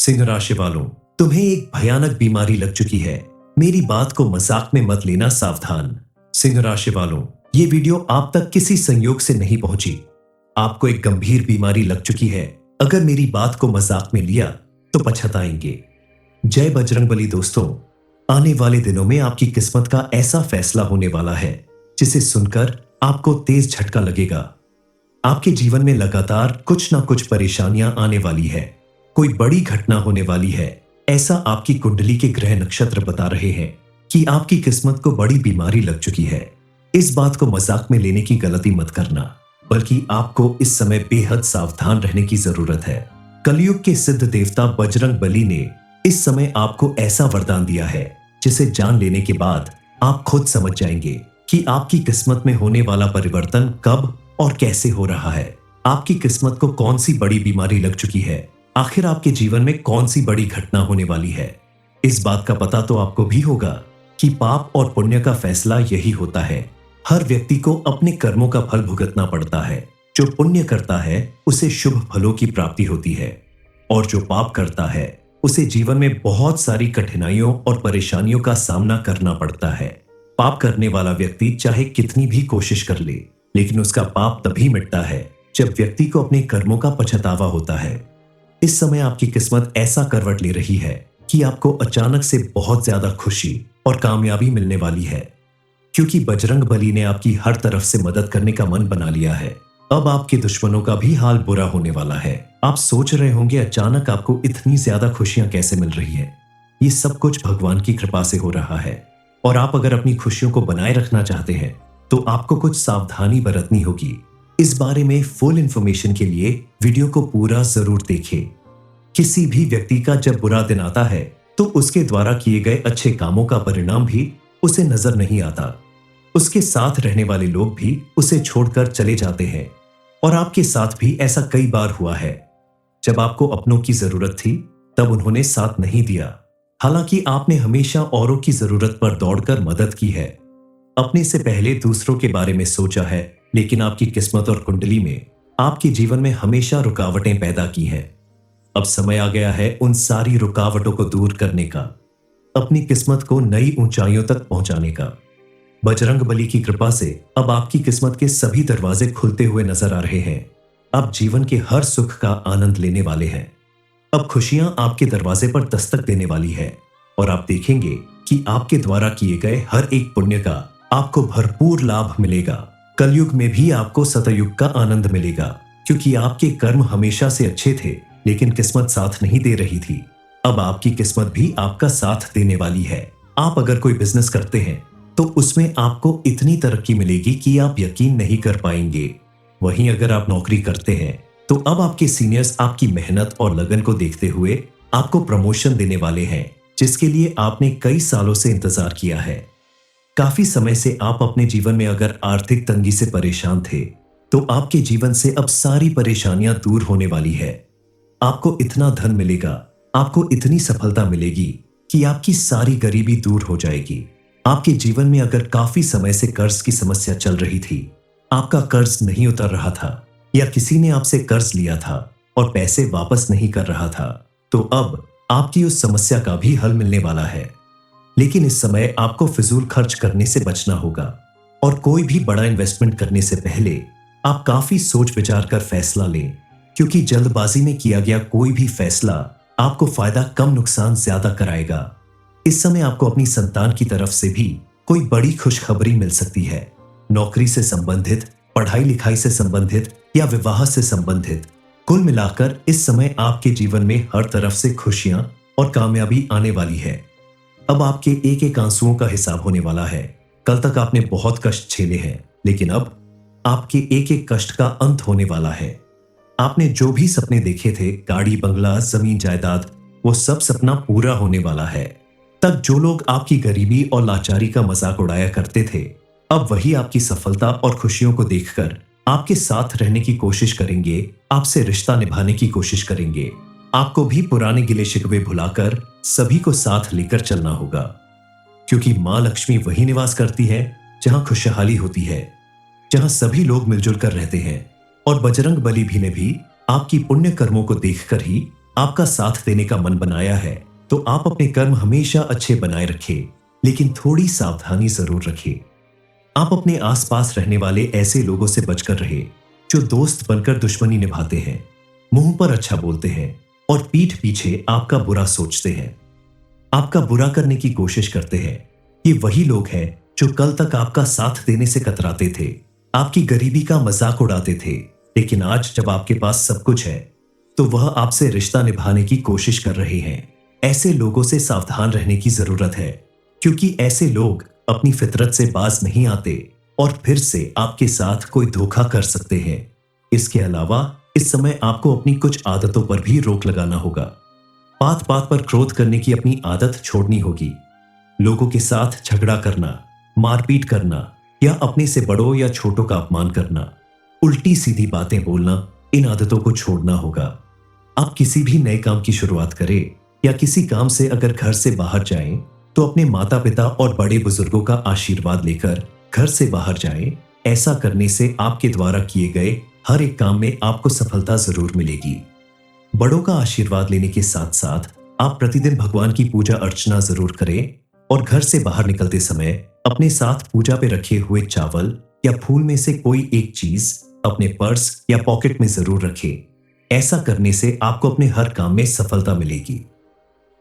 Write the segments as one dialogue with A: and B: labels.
A: सिंह राशि वालों, तुम्हें एक भयानक बीमारी लग चुकी है। मेरी बात को मजाक में मत लेना, सावधान। सिंह राशि वालों, ये वीडियो आप तक किसी संयोग से नहीं पहुंची। आपको एक गंभीर बीमारी लग चुकी है। अगर मेरी बात को मजाक में लिया तो पछताएंगे। जय बजरंगबली दोस्तों, आने वाले दिनों में आपकी किस्मत का ऐसा फैसला होने वाला है जिसे सुनकर आपको तेज झटका लगेगा। आपके जीवन में लगातार कुछ ना कुछ परेशानियां आने वाली है, कोई बड़ी घटना होने वाली है। ऐसा आपकी कुंडली के ग्रह नक्षत्र बता रहे हैं कि आपकी किस्मत को बड़ी बीमारी लग चुकी है। इस बात को मजाक में लेने की गलती मत करना, बल्कि आपको इस समय बेहद सावधान रहने की जरूरत है। कलयुग के सिद्ध देवता बजरंगबली ने इस समय आपको ऐसा वरदान दिया है जिसे जान लेने के बाद आप खुद समझ जाएंगे कि आपकी किस्मत में होने वाला परिवर्तन कब और कैसे हो रहा है। आपकी किस्मत को कौन सी बड़ी बीमारी लग चुकी है, आखिर आपके जीवन में कौन सी बड़ी घटना होने वाली है। इस बात का पता तो आपको भी होगा कि पाप और पुण्य का फैसला यही होता है। हर व्यक्ति को अपने कर्मों का फल भुगतना पड़ता है। जो पुण्य करता है उसे शुभ फलों की प्राप्ति होती है, और जो पाप करता है उसे जीवन में बहुत सारी कठिनाइयों और परेशानियों का सामना करना पड़ता है। पाप करने वाला व्यक्ति चाहे कितनी भी कोशिश कर ले, लेकिन उसका पाप तभी मिटता है जब व्यक्ति को अपने कर्मों का पछतावा होता है। इस समय आपकी किस्मत ऐसा करवट ले रही है कि आपको अचानक से बहुत ज्यादा खुशी और कामयाबी मिलने वाली है, क्योंकि बजरंगबली ने आपकी हर तरफ से मदद करने का मन बना लिया है। अब आपके दुश्मनों का भी हाल बुरा होने वाला है। आप सोच रहे होंगे अचानक आपको इतनी ज्यादा खुशियां कैसे मिल रही है। ये सब कुछ भगवान की कृपा से हो रहा है, और आप अगर अपनी खुशियों को बनाए रखना चाहते हैं तो आपको कुछ सावधानी बरतनी होगी। इस बारे में फुल इंफॉर्मेशन के लिए वीडियो को पूरा जरूर देखें। किसी भी व्यक्ति का जब बुरा दिन आता है तो उसके द्वारा किए गए अच्छे कामों का परिणाम भी उसे नजर नहीं आता। उसके साथ रहने वाले लोग भी उसे छोड़कर चले जाते हैं, और आपके साथ भी ऐसा कई बार हुआ है। जब आपको अपनों की जरूरत थी तब उन्होंने साथ नहीं दिया, हालांकि आपने हमेशा औरों की जरूरत पर दौड़कर मदद की है। अपने से पहले दूसरों के बारे में सोचा है, लेकिन आपकी किस्मत और कुंडली में आपके जीवन में हमेशा रुकावटें पैदा की हैं। अब समय आ गया है उन सारी रुकावटों को दूर करने का, अपनी किस्मत को नई ऊंचाइयों तक पहुंचाने का। बजरंगबली की कृपा से अब आपकी किस्मत के सभी दरवाजे खुलते हुए नजर आ रहे हैं। आप जीवन के हर सुख का आनंद लेने वाले हैं। अब खुशियां आपके दरवाजे पर दस्तक देने वाली है, और आप देखेंगे कि आपके द्वारा किए गए हर एक पुण्य का आपको भरपूर लाभ मिलेगा। कलयुग में भी आपको सतयुग का आनंद मिलेगा, क्योंकि आपके कर्म हमेशा से अच्छे थे, लेकिन किस्मत साथ नहीं दे रही थी। अब आपकी किस्मत भी आपका साथ देने वाली है। आप अगर कोई बिजनेस करते हैं तो उसमें आपको इतनी तरक्की मिलेगी कि आप यकीन नहीं कर पाएंगे। वहीं अगर आप नौकरी करते हैं तो अब आपके सीनियर्स आपकी मेहनत और लगन को देखते हुए आपको प्रमोशन देने वाले हैं, जिसके लिए आपने कई सालों से इंतजार किया है। काफी समय से आप अपने जीवन में अगर आर्थिक तंगी से परेशान थे तो आपके जीवन से अब सारी परेशानियां दूर होने वाली है। आपको इतना धन मिलेगा, आपको इतनी सफलता मिलेगी कि आपकी सारी गरीबी दूर हो जाएगी। आपके जीवन में अगर काफी समय से कर्ज की समस्या चल रही थी, आपका कर्ज नहीं उतर रहा था, या किसी ने आपसे कर्ज लिया था और पैसे वापस नहीं कर रहा था, तो अब आपकी उस समस्या का भी हल मिलने वाला है। लेकिन इस समय आपको फिजूल खर्च करने से बचना होगा, और कोई भी बड़ा इन्वेस्टमेंट करने से पहले आप काफी सोच विचार कर फैसला लें, क्योंकि जल्दबाजी में किया गया कोई भी फैसला आपको फायदा कम नुकसान ज्यादा कराएगा। इस समय आपको अपनी संतान की तरफ से भी कोई बड़ी खुशखबरी मिल सकती है। नौकरी से संबंधित, पढ़ाई लिखाई से संबंधित या विवाह से संबंधित, कुल मिलाकर इस समय आपके जीवन में हर तरफ से खुशियां और कामयाबी आने वाली है। अब आपके एक एक आंसुओं का हिसाब होने वाला है। कल तक आपने बहुत कष्ट झेले हैं, लेकिन अब आपके एक एक कष्ट का अंत होने वाला है। आपने जो भी सपने देखे थे, गाड़ी बंगला जमीन जायदाद, वो सब सपना पूरा होने वाला है। तब जो लोग आपकी गरीबी और लाचारी का मजाक उड़ाया करते थे, अब वही आपकी सफलता और खुशियों को देखकर आपके साथ रहने की कोशिश करेंगे, आपसे रिश्ता निभाने की कोशिश करेंगे। आपको भी पुराने गिले शिकवे भुलाकर सभी को साथ लेकर चलना होगा, क्योंकि मां लक्ष्मी वही निवास करती है जहां खुशहाली होती है, जहां सभी लोग मिलजुल कर रहते हैं। और बजरंगबली भी ने भी आपकी पुण्य कर्मों को देखकर ही आपका साथ देने का मन बनाया है तो आप अपने कर्म हमेशा अच्छे बनाए रखें, लेकिन थोड़ी सावधानी जरूर रखें। आप अपने आसपास रहने वाले ऐसे लोगों से बचकर रहे जो दोस्त बनकर दुश्मनी निभाते हैं, मुंह पर अच्छा बोलते हैं और पीठ पीछे आपका बुरा सोचते हैं, आपका बुरा करने की कोशिश करते हैं। ये वही लोग हैं जो कल तक आपका साथ देने से कतराते थे, आपकी गरीबी का मजाक उड़ाते थे, लेकिन आज जब आपके पास सब कुछ है तो वह आपसे रिश्ता निभाने की कोशिश कर रहे हैं। ऐसे लोगों से सावधान रहने की जरूरत है, क्योंकि ऐसे लोग अपनी फितरत से बाज नहीं आते और फिर से आपके साथ कोई धोखा कर सकते हैं। इसके अलावा इस समय आपको अपनी कुछ आदतों पर भी रोक लगाना होगा। बात बात पर क्रोध करने की अपनी आदत छोड़नी होगी। लोगों के साथ झगड़ा करना, मारपीट करना या अपने से बड़ों या छोटों का अपमान करना, उल्टी सीधी बातें बोलना, इन आदतों को छोड़ना होगा। आप किसी भी नए काम की शुरुआत करें या किसी काम से अगर घर से बाहर जाएं तो अपने माता पिता और बड़े बुजुर्गों का आशीर्वाद लेकर घर से बाहर जाएं। ऐसा करने से आपके द्वारा किए गए हर एक काम में आपको सफलता जरूर मिलेगी। बड़ों का आशीर्वाद लेने के साथ साथ आप प्रतिदिन भगवान की पूजा अर्चना जरूर करें और घर से बाहर निकलते समय अपने साथ पूजा पे रखे हुए चावल या फूल में से कोई एक चीज अपने पर्स या पॉकेट में जरूर रखें। ऐसा करने से आपको अपने हर काम में सफलता मिलेगी।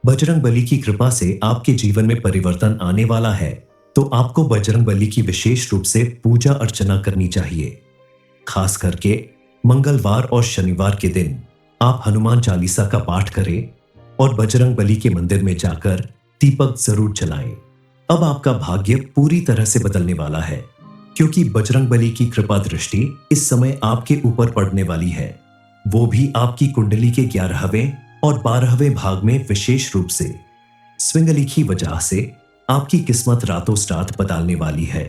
A: बजरंगबली की कृपा से आपके जीवन में परिवर्तन आने वाला है, तो आपको बजरंगबली की विशेष रूप से पूजा अर्चना करनी चाहिए। खास करके मंगलवार और शनिवार के दिन आप हनुमान चालीसा का पाठ करें और बजरंगबली के मंदिर में जाकर दीपक जरूर जलाएं। अब आपका भाग्य पूरी तरह से बदलने वाला है, क्योंकि बजरंगबली की कृपा दृष्टि इस समय आपके ऊपर पड़ने वाली है, वो भी आपकी कुंडली के 11वें और 12वें भाग में विशेष रूप से। स्विंगली की वजह से आपकी किस्मत रातों रात बदलने वाली है।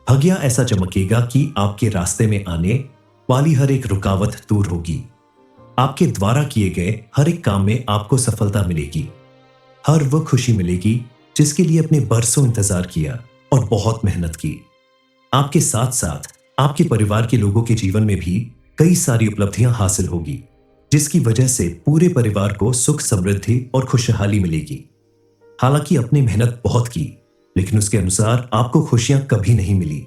A: भाग्य ऐसा चमकेगा कि आपके रास्ते में आने वाली हर एक रुकावट दूर होगी। आपके द्वारा किए गए हर एक काम में आपको सफलता मिलेगी। हर वो खुशी मिलेगी जिसके लिए अपने बरसों इंतजार किया और बहुत मेहनत की। आपके साथ साथ आपके परिवार के लोगों के जीवन में भी कई सारी उपलब्धियां हासिल होगी, जिसकी वजह से पूरे परिवार को सुख समृद्धि और खुशहाली मिलेगी। हालांकि आपने मेहनत बहुत की, लेकिन उसके अनुसार आपको खुशियां कभी नहीं मिली।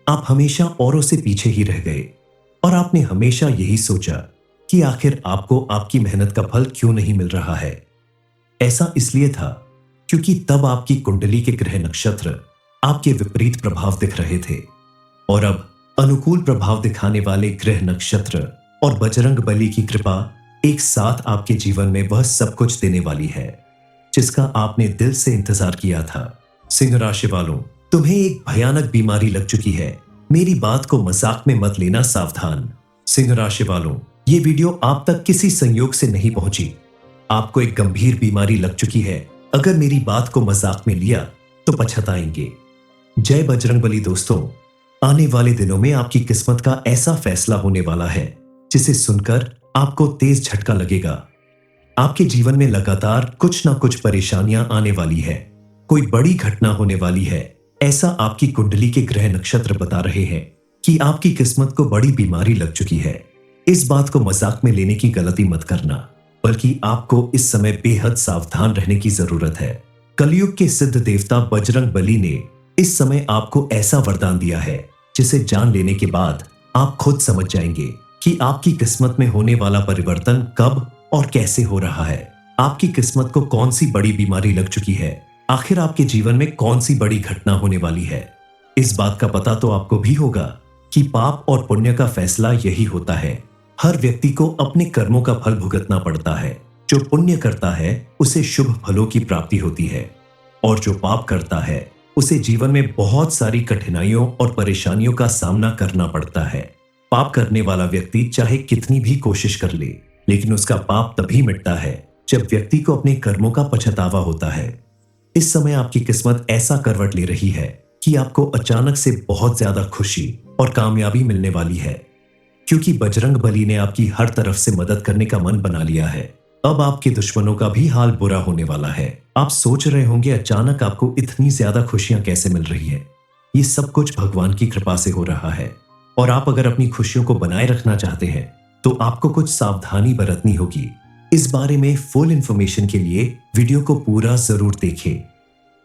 A: आप हमेशा औरों से पीछे ही रह गए और आपने हमेशा यही सोचा कि आखिर आपको आपकी मेहनत का फल क्यों नहीं मिल रहा है। ऐसा इसलिए था क्योंकि तब आपकी कुंडली के ग्रह नक्षत्र आपके विपरीत प्रभाव दिख रहे थे, और अब अनुकूल प्रभाव दिखाने वाले ग्रह नक्षत्र और बजरंगबली की कृपा एक साथ आपके जीवन में वह सब कुछ देने वाली है जिसका आपने दिल से इंतजार किया था। सिंह राशि वालों, तुम्हें एक भयानक बीमारी लग चुकी है। मेरी बात को मजाक में मत लेना, सावधान। सिंह राशि वालों, ये वीडियो आप तक किसी संयोग से नहीं पहुंची। आपको एक गंभीर बीमारी लग चुकी है। अगर मेरी बात को मजाक में लिया तो पछताएंगे। जय बजरंगबली दोस्तों, आने वाले दिनों में आपकी किस्मत का ऐसा फैसला होने वाला है जिसे सुनकर आपको तेज झटका लगेगा। आपके जीवन में लगातार कुछ ना कुछ परेशानियां आने वाली है, कोई बड़ी घटना होने वाली है, ऐसा आपकी कुंडली के ग्रह नक्षत्र बता रहे हैं कि आपकी किस्मत को बड़ी बीमारी लग चुकी है। इस बात को मजाक में लेने की गलती मत करना, बल्कि आपको इस समय बेहद सावधान रहने की जरूरत है। कलयुग के सिद्ध देवता बजरंगबली ने इस समय आपको ऐसा वरदान दिया है जिसे जान लेने के बाद आप खुद समझ जाएंगे कि आपकी किस्मत में होने वाला परिवर्तन कब और कैसे हो रहा है। आपकी किस्मत को कौन सी बड़ी बीमारी लग चुकी है, आखिर आपके जीवन में कौन सी बड़ी घटना होने वाली है। इस बात का पता तो आपको भी होगा कि पाप और पुण्य का फैसला यही होता है। हर व्यक्ति को अपने कर्मों का फल भुगतना पड़ता है। जो पुण्य करता है उसे शुभ फलों की प्राप्ति होती है, और जो पाप करता है उसे जीवन में बहुत सारी कठिनाइयों और परेशानियों का सामना करना पड़ता है। पाप करने वाला व्यक्ति चाहे कितनी भी कोशिश कर ले, लेकिन उसका पाप तभी मिटता है जब व्यक्ति को अपने कर्मों का पछतावा होता है। इस समय आपकी किस्मत ऐसा करवट ले रही है कि आपको अचानक से बहुत ज्यादा खुशी और कामयाबी मिलने वाली है, क्योंकि बजरंगबली ने आपकी हर तरफ से मदद करने का मन बना लिया है। अब आपके दुश्मनों का भी हाल बुरा होने वाला है। आप सोच रहे होंगे अचानक आपको इतनी ज्यादा खुशियां कैसे मिल रही है। ये सब कुछ भगवान की कृपा से हो रहा है, और आप अगर अपनी खुशियों को बनाए रखना चाहते हैं तो आपको कुछ सावधानी बरतनी होगी। इस बारे में फुल इंफॉर्मेशन के लिए वीडियो को पूरा जरूर देखें।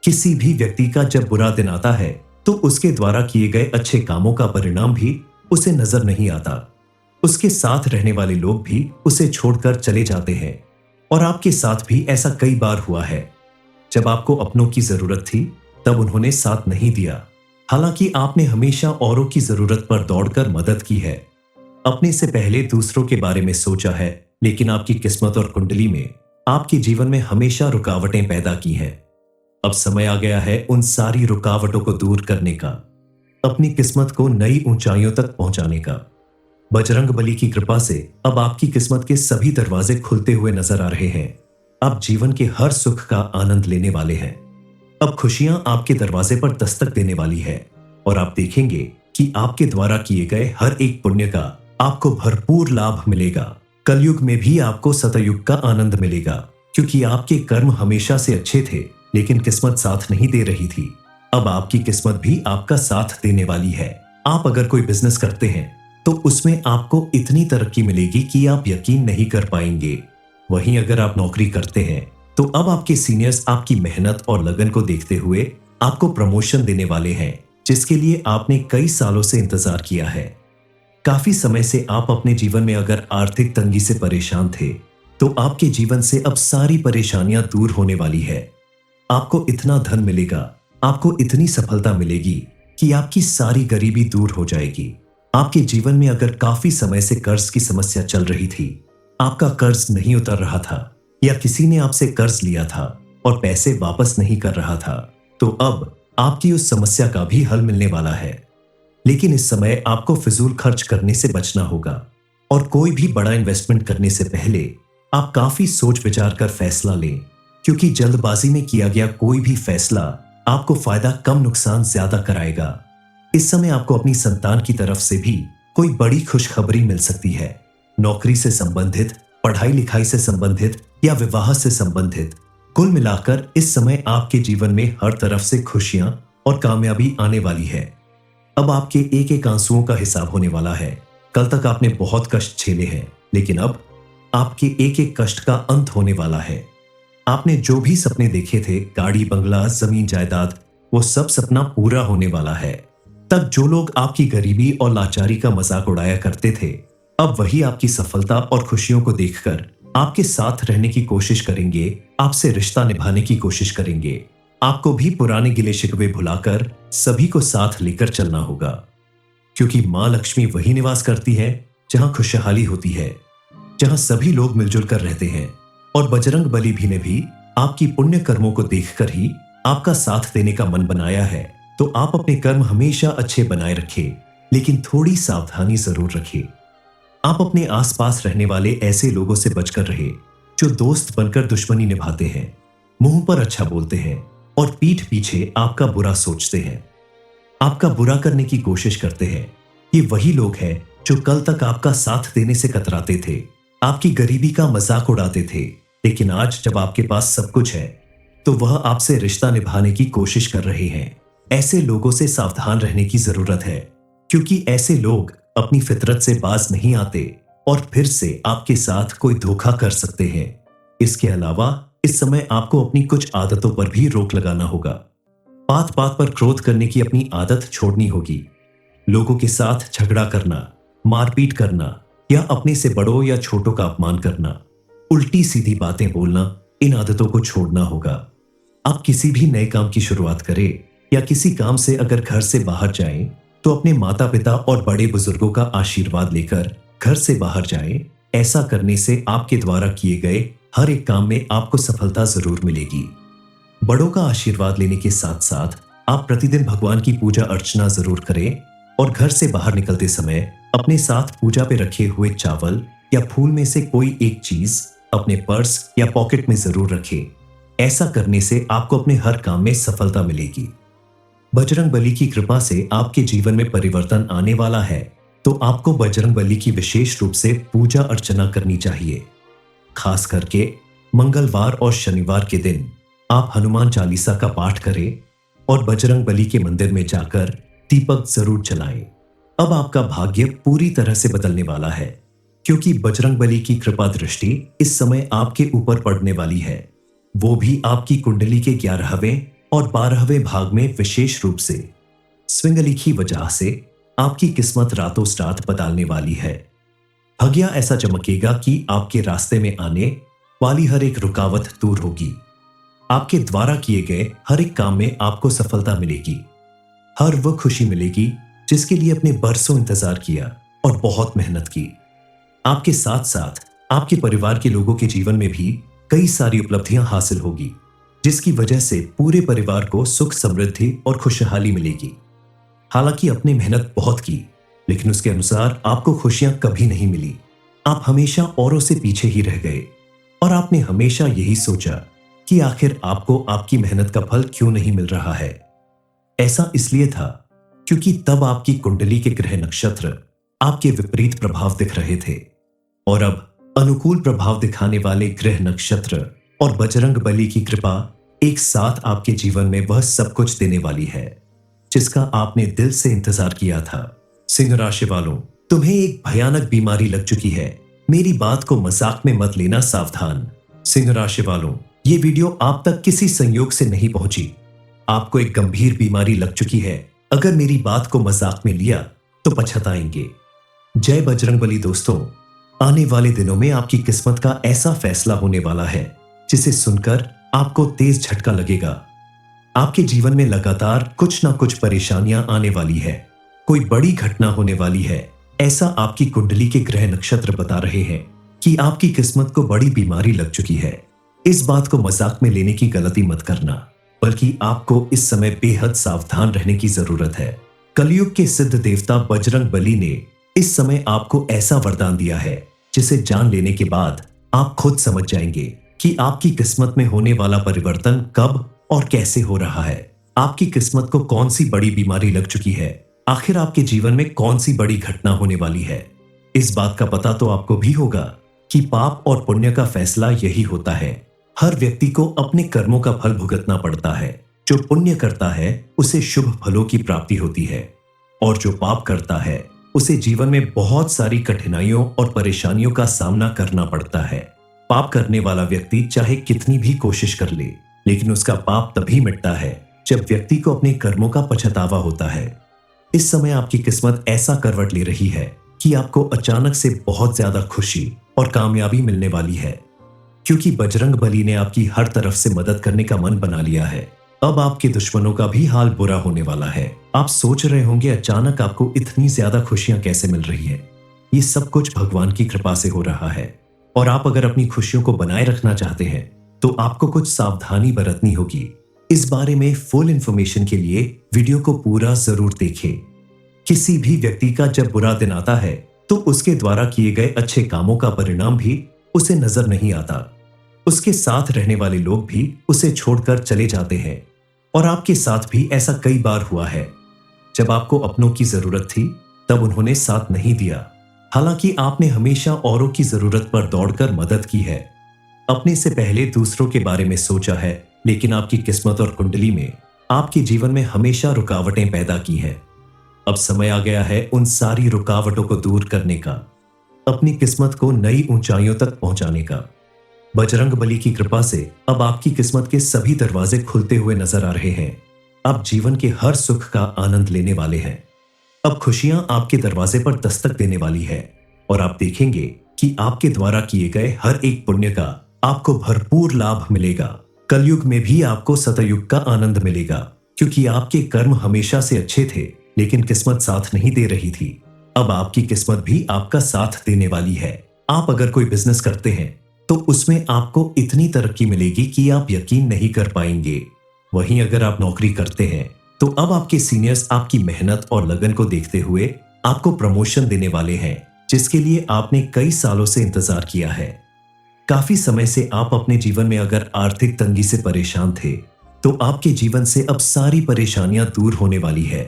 A: किसी भी व्यक्ति का जब बुरा दिन आता है तो उसके द्वारा किए गए अच्छे कामों का परिणाम भी उसे नजर नहीं आता। उसके साथ रहने वाले लोग भी उसे छोड़कर चले जाते हैं और आपके साथ भी ऐसा कई बार हुआ है। जब आपको अपनों की जरूरत थी तब उन्होंने साथ नहीं दिया, हालांकि आपने हमेशा औरों की जरूरत पर दौड़कर मदद की है। अपने से पहले दूसरों के बारे में सोचा है, लेकिन आपकी किस्मत और कुंडली में आपके जीवन में हमेशा रुकावटें पैदा की हैं। अब समय आ गया है उन सारी रुकावटों को दूर करने का, अपनी किस्मत को नई ऊंचाइयों तक पहुंचाने का। बजरंग बली की कृपा से अब आपकी किस्मत के सभी दरवाजे खुलते हुए नजर आ रहे हैं। आप जीवन के हर सुख का आनंद लेने वाले हैं। अब खुशियां आपके दरवाजे पर दस्तक देने वाली है और आप देखेंगे कि आपके द्वारा किए गए हर एक पुण्य का आपको भरपूर लाभ मिलेगा। कलयुग में भी आपको सतयुग का आनंद मिलेगा, क्योंकि आपके कर्म हमेशा से अच्छे थे लेकिन किस्मत साथ नहीं दे रही थी। अब आपकी किस्मत भी आपका साथ देने वाली है। आप अगर कोई बिजनेस करते हैं तो उसमें आपको इतनी तरक्की मिलेगी कि आप यकीन नहीं कर पाएंगे। वहीं अगर आप नौकरी करते हैं तो अब आपके सीनियर्स आपकी मेहनत और लगन को देखते हुए आपको प्रमोशन देने वाले हैं, जिसके लिए आपने कई सालों से इंतजार किया है। काफी समय से आप अपने जीवन में अगर आर्थिक तंगी से परेशान थे तो आपके जीवन से अब सारी परेशानियां दूर होने वाली है। आपको इतना धन मिलेगा, आपको इतनी सफलता मिलेगी कि आपकी सारी गरीबी दूर हो जाएगी। आपके जीवन में अगर काफी समय से कर्ज की समस्या चल रही थी, आपका कर्ज नहीं उतर रहा था या किसी ने आपसे कर्ज लिया था और पैसे वापस नहीं कर रहा था, तो अब आपकी उस समस्या का भी हल मिलने वाला है। लेकिन इस समय आपको फिजूल खर्च करने से बचना होगा और कोई भी बड़ा इन्वेस्टमेंट करने से पहले आप काफी सोच विचार कर फैसला लें, क्योंकि जल्दबाजी में किया गया कोई भी फैसला आपको फायदा कम नुकसान ज्यादा कराएगा। इस समय आपको अपनी संतान की तरफ से भी कोई बड़ी खुशखबरी मिल सकती है। नौकरी से संबंधित, पढ़ाई लिखाई से संबंधित या विवाह से संबंधित, कुल मिलाकर इस समय आपके जीवन में हर तरफ से खुशियां और कामयाबी आने वाली है। अब आपके एक एक आंसुओं का हिसाब होने वाला है। कल तक आपने बहुत कष्ट झेले हैं, लेकिन अब आपके एक एक कष्ट का अंत होने वाला है। आपने जो भी सपने देखे थे, गाड़ी बंगला जमीन जायदाद, वो सब सपना पूरा होने वाला है। तब जो लोग आपकी गरीबी और लाचारी का मजाक उड़ाया करते थे, अब वही आपकी सफलता और खुशियों को देखकर आपके साथ रहने की कोशिश करेंगे, आपसे रिश्ता निभाने की कोशिश करेंगे। आपको भी पुराने गिले शिकवे भुलाकर सभी को साथ लेकर चलना होगा, क्योंकि मां लक्ष्मी वही निवास करती है जहां खुशहाली होती है, जहां सभी लोग मिलजुल कर रहते हैं। और बजरंग बली भी ने भी आपकी पुण्य कर्मों को देखकर ही आपका साथ देने का मन बनाया है। तो आप अपने कर्म हमेशा अच्छे बनाए रखें, लेकिन थोड़ी सावधानी जरूर रखें। आप अपने आसपास रहने वाले ऐसे लोगों से बचकर रहे जो दोस्त बनकर दुश्मनी निभाते हैं, मुंह पर अच्छा बोलते हैं और पीठ पीछे आपका बुरा सोचते हैं, आपका बुरा करने की कोशिश करते हैं। ये वही लोग हैं जो कल तक आपका साथ देने से कतराते थे, आपकी गरीबी का मजाक उड़ाते थे, लेकिन आज जब आपके पास सब कुछ है तो वह आपसे रिश्ता निभाने की कोशिश कर रहे हैं। ऐसे लोगों से सावधान रहने की जरूरत है, क्योंकि ऐसे लोग अपनी फितरत से बाज नहीं आते और फिर से आपके साथ कोई धोखा कर सकते हैं। इसके अलावा इस समय आपको अपनी कुछ आदतों पर भी रोक लगाना होगा। बात बात पर क्रोध करने की अपनी आदत छोड़नी होगी। लोगों के साथ झगड़ा करना, मारपीट करना या अपने से बड़ों या छोटों का अपमान करना, उल्टी सीधी बातें बोलना, इन आदतों को छोड़ना होगा। आप किसी भी नए काम की शुरुआत करें या किसी काम से अगर घर से बाहर जाएं, तो अपने माता पिता और बड़े बुजुर्गों का आशीर्वाद लेकर घर से बाहर जाएं। ऐसा करने से आपके द्वारा किए गए हर एक काम में आपको सफलता जरूर मिलेगी। बड़ों का आशीर्वाद लेने के साथ साथ आप प्रतिदिन भगवान की पूजा अर्चना जरूर करें और घर से बाहर निकलते समय अपने साथ पूजा पे रखे हुए चावल या फूल में से कोई एक चीज अपने पर्स या पॉकेट में जरूर रखें। ऐसा करने से आपको अपने हर काम में सफलता मिलेगी। बजरंग बली की कृपा से आपके जीवन में परिवर्तन आने वाला है, तो आपको बजरंग बली की विशेष रूप से पूजा अर्चना करनी चाहिए। खास करके मंगलवार और शनिवार के दिन आप हनुमान चालीसा का पाठ करें और बजरंग बली के मंदिर में जाकर दीपक जरूर जलाएं। अब आपका भाग्य पूरी तरह से बदलने वाला है। क्योंकि बजरंगबली की कृपा दृष्टि इस समय आपके ऊपर पड़ने वाली है, वो भी आपकी कुंडली के 11वें और 12वें भाग में विशेष रूप से। स्विंगली की वजह से आपकी किस्मत रातों रात बदलने वाली है। भाग्य ऐसा चमकेगा कि आपके रास्ते में आने वाली हर एक रुकावट दूर होगी। आपके द्वारा किए गए हर एक काम में आपको सफलता मिलेगी। हर वो खुशी मिलेगी जिसके लिए अपने बरसों इंतजार किया और बहुत मेहनत की। आपके साथ साथ आपके परिवार के लोगों के जीवन में भी कई सारी उपलब्धियां हासिल होगी, जिसकी वजह से पूरे परिवार को सुख समृद्धि और खुशहाली मिलेगी। हालांकि आपने मेहनत बहुत की, लेकिन उसके अनुसार आपको खुशियां कभी नहीं मिली। आप हमेशा औरों से पीछे ही रह गए और आपने हमेशा यही सोचा कि आखिर आपको आपकी मेहनत का फल क्यों नहीं मिल रहा है। ऐसा इसलिए था क्योंकि तब आपकी कुंडली के ग्रह नक्षत्र आपके विपरीत प्रभाव दिख रहे थे, और अब अनुकूल प्रभाव दिखाने वाले ग्रह नक्षत्र और बजरंगबली की कृपा एक साथ आपके जीवन में वह सब कुछ देने वाली है जिसका आपने दिल से इंतजार किया था। सिंह राशि वालों, तुम्हें एक भयानक बीमारी लग चुकी है। मेरी बात को मजाक में मत लेना, सावधान। सिंह राशि वालों, ये वीडियो आप तक किसी संयोग से नहीं पहुंची। आपको एक गंभीर बीमारी लग चुकी है। अगर मेरी बात को मजाक में लिया तो पछताएंगे। जय बजरंगबली दोस्तों, आने वाले दिनों में आपकी किस्मत का ऐसा फैसला होने वाला है जिसे सुनकर आपको तेज झटका लगेगा। आपके जीवन में लगातार कुछ ना कुछ परेशानियां आने वाली है, कोई बड़ी घटना होने वाली है, ऐसा आपकी कुंडली के ग्रह नक्षत्र बता रहे हैं कि आपकी किस्मत को बड़ी बीमारी लग चुकी है। इस बात को मजाक में लेने की गलती मत करना, बल्कि आपको इस समय बेहद सावधान रहने की जरूरत है। कलयुग के सिद्ध देवता बजरंगबली ने इस समय आपको ऐसा वरदान दिया है जिसे जान लेने के बाद आप खुद समझ जाएंगे कि आपकी किस्मत में होने वाला परिवर्तन कब और कैसे हो रहा है। आपकी किस्मत को कौन सी बड़ी बीमारी लग चुकी है, आखिर आपके जीवन में कौन सी बड़ी घटना होने वाली है। इस बात का पता तो आपको भी होगा कि पाप और पुण्य का फैसला यही होता है। हर व्यक्ति को अपने कर्मों का फल भुगतना पड़ता है। जो पुण्य करता है उसे शुभ फलों की प्राप्ति होती है, और जो पाप करता है उसे जीवन में बहुत सारी कठिनाइयों और परेशानियों का सामना करना पड़ता है। पाप करने वाला व्यक्ति चाहे कितनी भी कोशिश कर ले, लेकिन उसका पाप तभी मिटता है जब व्यक्ति को अपने कर्मों का पछतावा होता है। इस समय आपकी किस्मत ऐसा करवट ले रही है कि आपको अचानक से बहुत ज्यादा खुशी और कामयाबी मिलने वाली है, क्योंकि बजरंगबली ने आपकी हर तरफ से मदद करने का मन बना लिया है। अब आपके दुश्मनों का भी हाल बुरा होने वाला है। आप सोच रहे होंगे अचानक आपको इतनी ज्यादा खुशियां कैसे मिल रही है। ये सब कुछ भगवान की कृपा से हो रहा है, और आप अगर अपनी खुशियों को बनाए रखना चाहते हैं तो आपको कुछ सावधानी बरतनी होगी। इस बारे में फुल इंफॉर्मेशन के लिए वीडियो को पूरा जरूर देखें। किसी भी व्यक्ति का जब बुरा दिन आता है तो उसके द्वारा किए गए अच्छे कामों का परिणाम भी उसे नजर नहीं आता। उसके साथ रहने वाले लोग भी उसे छोड़कर चले जाते हैं, और आपके साथ भी ऐसा कई बार हुआ है। जब आपको अपनों की जरूरत थी तब उन्होंने साथ नहीं दिया। हालांकि आपने हमेशा औरों की जरूरत पर दौड़कर मदद की है, अपने से पहले दूसरों के बारे में सोचा है, लेकिन आपकी किस्मत और कुंडली में आपके जीवन में हमेशा रुकावटें पैदा की हैं। अब समय आ गया है उन सारी रुकावटों को दूर करने का, अपनी किस्मत को नई ऊंचाइयों तक पहुंचाने का। बजरंगबली की कृपा से अब आपकी किस्मत के सभी दरवाजे खुलते हुए नजर आ रहे हैं। आप जीवन के हर सुख का आनंद लेने वाले हैं। अब खुशियां आपके दरवाजे पर दस्तक देने वाली है, और आप देखेंगे कि आपके द्वारा किए गए हर एक पुण्य का आपको भरपूर लाभ मिलेगा। कलयुग में भी आपको सतयुग का आनंद मिलेगा, क्योंकि आपके कर्म हमेशा से अच्छे थे, लेकिन किस्मत साथ नहीं दे रही थी। अब आपकी किस्मत भी आपका साथ देने वाली है। आप अगर कोई बिजनेस करते हैं तो उसमें आपको इतनी तरक्की मिलेगी कि आप यकीन नहीं कर पाएंगे। वहीं अगर आप नौकरी करते हैं तो अब आपके सीनियर्स आपकी मेहनत और लगन को देखते हुए आपको प्रमोशन देने वाले हैं, जिसके लिए आपने कई सालों से इंतजार किया है। काफी समय से आप अपने जीवन में अगर आर्थिक तंगी से परेशान थे तो आपके जीवन से अब सारी परेशानियां दूर होने वाली है।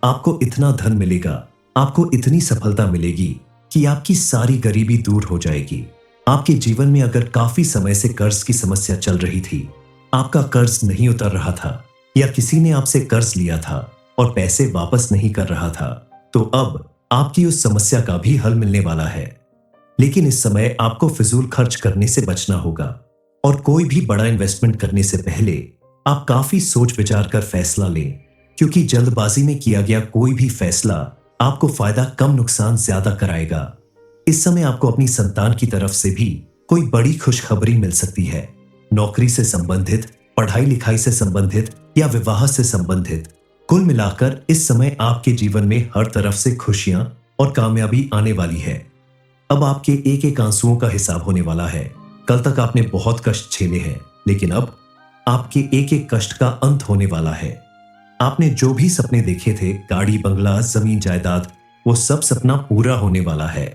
A: आपको इतना धन मिलेगा, आपको इतनी सफलता मिलेगी कि आपकी सारी गरीबी दूर हो जाएगी। आपके जीवन में अगर काफी समय से कर्ज की समस्या चल रही थी, आपका कर्ज नहीं उतर रहा था, या किसी ने आपसे कर्ज लिया था और पैसे वापस नहीं कर रहा था, तो अब आपकी उस समस्या का भी हल मिलने वाला है। लेकिन इस समय आपको फिजूल खर्च करने से बचना होगा और कोई भी बड़ा इन्वेस्टमेंट करने से पहले आप काफी सोच विचार कर फैसला लें, क्योंकि जल्दबाजी में किया गया कोई भी फैसला आपको फायदा कम नुकसान ज्यादा कराएगा। इस समय आपको अपनी संतान की तरफ से भी कोई बड़ी खुशखबरी मिल सकती है। नौकरी से संबंधित, पढ़ाई लिखाई से संबंधित या विवाह से संबंधित, कुल मिलाकर इस समय आपके जीवन में हर तरफ से खुशियां और कामयाबी आने वाली है। अब आपके एक एक आंसुओं का हिसाब होने वाला है। कल तक आपने बहुत कष्ट झेले हैं, लेकिन अब आपके एक एक कष्ट का अंत होने वाला है। आपने जो भी सपने देखे थे, गाड़ी, बंगला, जमीन, जायदाद, वो सब सपना पूरा होने वाला है।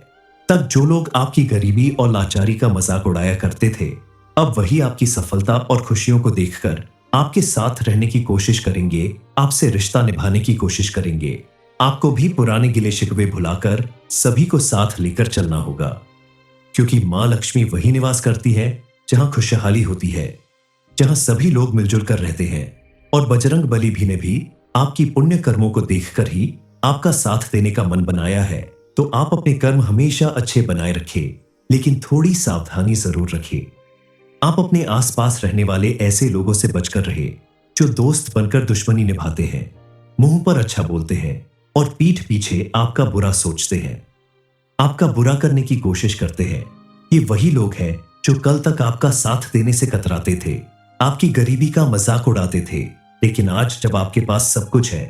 A: तब जो लोग आपकी गरीबी और लाचारी का मजाक उड़ाया करते थे, अब वही आपकी सफलता और खुशियों को देखकर आपके साथ रहने की कोशिश करेंगे, आपसे रिश्ता निभाने की कोशिश करेंगे। आपको भी पुराने गिले शिकवे भुलाकर सभी को साथ लेकर चलना होगा, क्योंकि मां लक्ष्मी वही निवास करती है जहां खुशहाली होती है, जहां सभी लोग मिलजुल कर रहते हैं। और बजरंग बली भी ने भी आपकी पुण्य कर्मों को देखकर ही आपका साथ देने का मन बनाया है। तो आप अपने कर्म हमेशा अच्छे बनाए रखें, लेकिन थोड़ी सावधानी जरूर रखें। आप अपने आसपास रहने वाले ऐसे लोगों से बचकर रहे जो दोस्त बनकर दुश्मनी निभाते हैं, मुंह पर अच्छा बोलते हैं और पीठ पीछे आपका बुरा सोचते हैं, आपका बुरा करने की कोशिश करते हैं। ये वही लोग हैं जो कल तक आपका साथ देने से कतराते थे, आपकी गरीबी का मजाक उड़ाते थे, लेकिन आज जब आपके पास सब कुछ है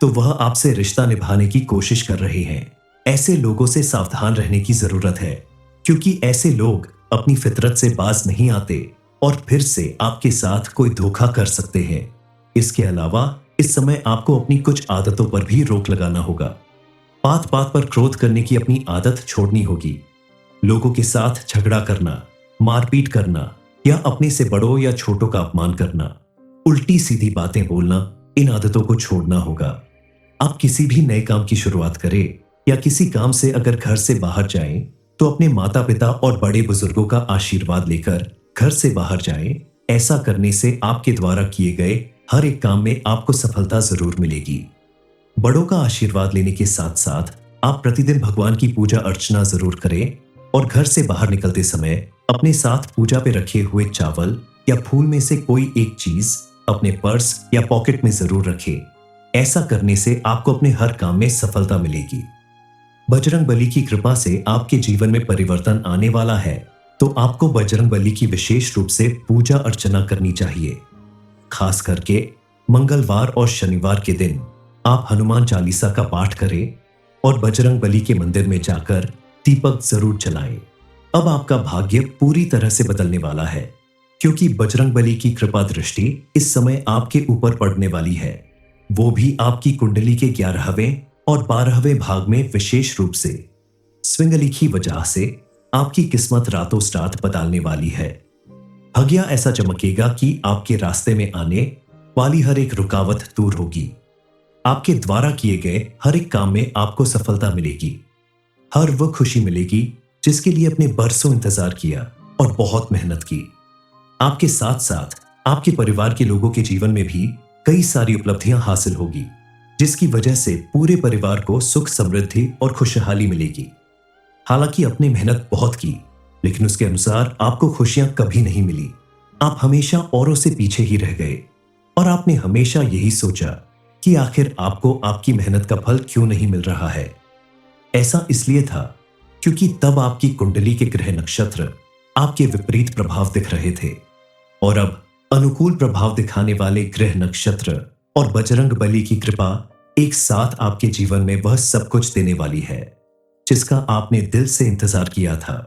A: तो वह आपसे रिश्ता निभाने की कोशिश कर रहे हैं। ऐसे लोगों से सावधान रहने की जरूरत है, क्योंकि ऐसे लोग अपनी फितरत से बाज नहीं आते और फिर से आपके साथ कोई धोखा कर सकते हैं। इसके अलावा इस समय आपको अपनी कुछ आदतों पर भी रोक लगाना होगा। बात बात पर क्रोध करने की अपनी आदत छोड़नी होगी। लोगों के साथ झगड़ा करना, मारपीट करना या अपने से बड़ों या छोटों का अपमान करना, उल्टी सीधी बातें बोलना, इन आदतों को छोड़ना होगा। आप किसी भी नए काम की शुरुआत करें या किसी काम से अगर घर से बाहर जाएं, तो अपने माता पिता और बड़े बुजुर्गों का आशीर्वाद लेकर घर से बाहर जाएं। ऐसा करने से आपके द्वारा किए गए हर एक काम में आपको सफलता जरूर मिलेगी। बड़ों का आशीर्वाद लेने के साथ साथ आप प्रतिदिन भगवान की पूजा अर्चना जरूर करें और घर से बाहर निकलते समय अपने साथ पूजा पे रखे हुए चावल या फूल में से कोई एक चीज अपने पर्स या पॉकेट में जरूर रखें। ऐसा करने से आपको अपने हर काम में सफलता मिलेगी। बजरंग बली की कृपा से आपके जीवन में परिवर्तन आने वाला है, तो आपको बजरंग बली की विशेष रूप से पूजा अर्चना करनी चाहिए। खास करके मंगलवार और शनिवार के दिन आप हनुमान चालीसा का पाठ करें और बजरंग बली के मंदिर में जाकर दीपक जरूर जलाएं। अब आपका भाग्य पूरी तरह से बदलने वाला है, क्योंकि बजरंग बली की कृपा दृष्टि इस समय आपके ऊपर पड़ने वाली है, वो भी आपकी कुंडली के 11वें और 12वें भाग में विशेष रूप से। स्विंगली की वजह से आपकी किस्मत रातों रात बदलने वाली है। भाग्य ऐसा चमकेगा कि आपके रास्ते में आने वाली हर एक रुकावट दूर होगी। आपके द्वारा किए गए हर एक काम में आपको सफलता मिलेगी। हर वो खुशी मिलेगी जिसके लिए अपने बरसों इंतजार किया और बहुत मेहनत की। आपके साथ साथ आपके परिवार के लोगों के जीवन में भी कई सारी उपलब्धियां हासिल होगी, जिसकी वजह से पूरे परिवार को सुख, समृद्धि और खुशहाली मिलेगी। हालांकि आपने मेहनत बहुत की, लेकिन उसके अनुसार आपको खुशियां कभी नहीं मिली। आप हमेशा औरों से पीछे ही रह गए और आपने हमेशा यही सोचा कि आखिर आपको आपकी मेहनत का फल क्यों नहीं मिल रहा है। ऐसा इसलिए था क्योंकि तब आपकी कुंडली के ग्रह नक्षत्र आपके विपरीत प्रभाव दिख रहे थे, और अब अनुकूल प्रभाव दिखाने वाले ग्रह नक्षत्र और बजरंग बली की कृपा एक साथ आपके जीवन में वह सब कुछ देने वाली है जिसका आपने दिल से इंतजार किया था।